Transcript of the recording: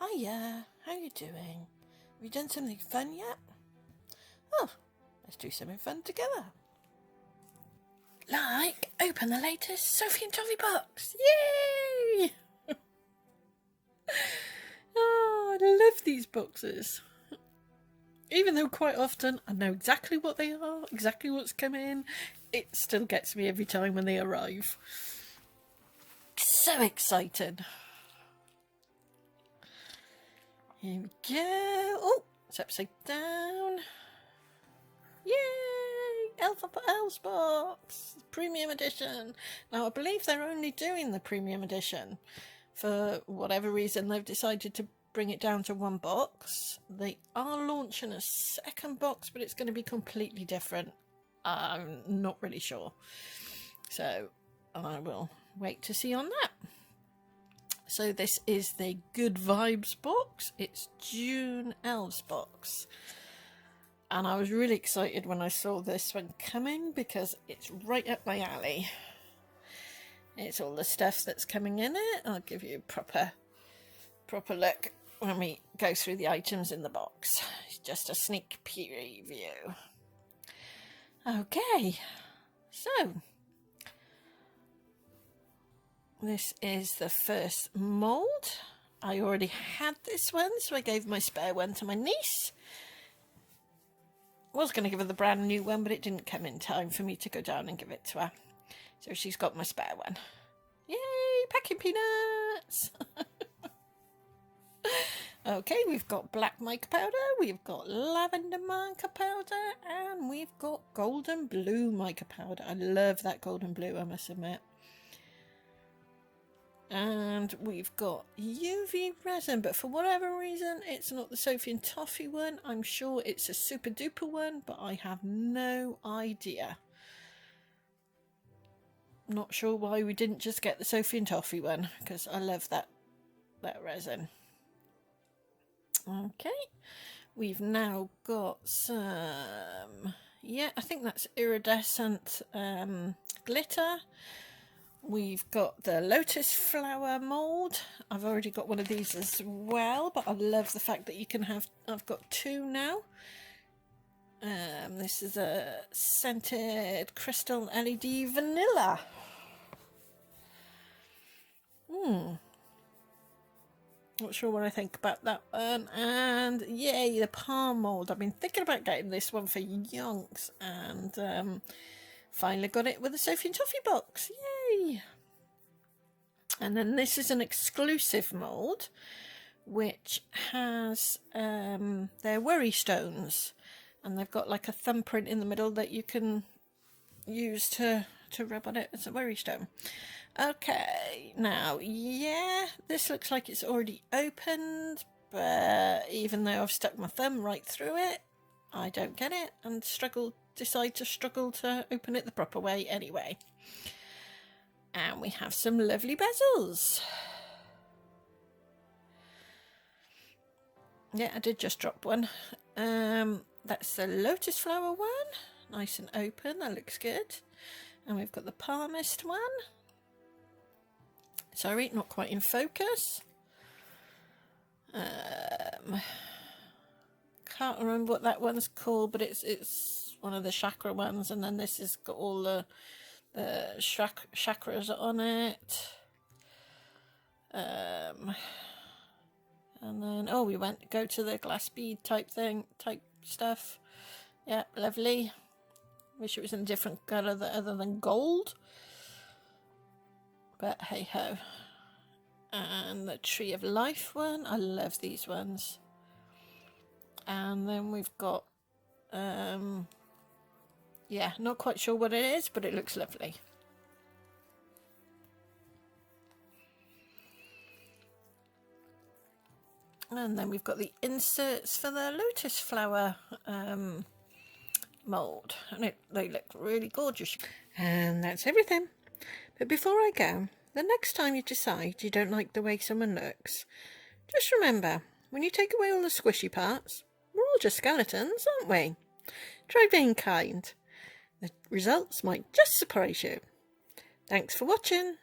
Hiya, how you doing? Have you done something fun yet? Oh, let's do something fun together. Like, open the latest Sophie and Toffee box. Yay! Oh, I love these boxes. Even though quite often I know exactly what they are, exactly what's coming, it still gets me every time when they arrive. So excited. Here we go. Oh, it's upside down. Yay! Elves box. Premium edition. Now, I believe they're only doing the premium edition. For whatever reason, they've decided to bring it down to one box. They are launching a second box, but it's going to be completely different. I'm not really sure. So, I will wait to see on that. So this is the Good Vibes box. It's June Elves box. And I was really excited when I saw this one coming because it's right up my alley. It's all the stuff that's coming in it. I'll give you a proper look when we go through the items in the box. It's just a sneak preview. Okay, so this is the first mould. I already had this one, so I gave my spare one to my niece. I was going to give her the brand new one, but it didn't come in time for me to go down and give it to her. So she's got my spare one. Yay, packing peanuts! Okay, we've got black mica powder, we've got lavender mica powder, and we've got golden blue mica powder. I love that golden blue, I must admit. And we've got UV resin, but for whatever reason it's not the Sophie and Toffee one. I'm sure it's a super duper one, but I have no idea. Not sure why we didn't just get the Sophie and Toffee one, because I love that resin. Okay, we've now got some, yeah, I think that's iridescent glitter. We've got the lotus flower mould. I've already got one of these as well, but I love the fact that you can have, I've got two now. This is a scented crystal LED vanilla. Not sure what I think about that one. And yay, the palm mould. I've been thinking about getting this one for yonks, and finally got it with the Sophie and Toffee box. Yay! And then this is an exclusive mould, which has their worry stones, and they've got like a thumbprint in the middle that you can use to rub on it as a worry stone. Okay, now, yeah, this looks like it's already opened, but even though I've stuck my thumb right through it, I don't get it, and decide to struggle to open it the proper way anyway. And we have some lovely bezels. Yeah, I did just drop one. That's the lotus flower one, nice and open, that looks good. And we've got the palmist one. Sorry, not quite in focus. Can't remember what that one's called, but it's one of the chakra ones, and then this has got all the chakras on it. And then we go to the glass bead type stuff. Yeah, lovely. Wish it was in a different colour other than gold. But hey ho. And the Tree of Life one. I love these ones. And then we've got, yeah, not quite sure what it is, but it looks lovely. And then we've got the inserts for the lotus flower mould, and they look really gorgeous. And that's everything. But before I go, the next time you decide you don't like the way someone looks, just remember, when you take away all the squishy parts, we're all just skeletons, aren't we? Try being kind. The results might just surprise you. Thanks for watching.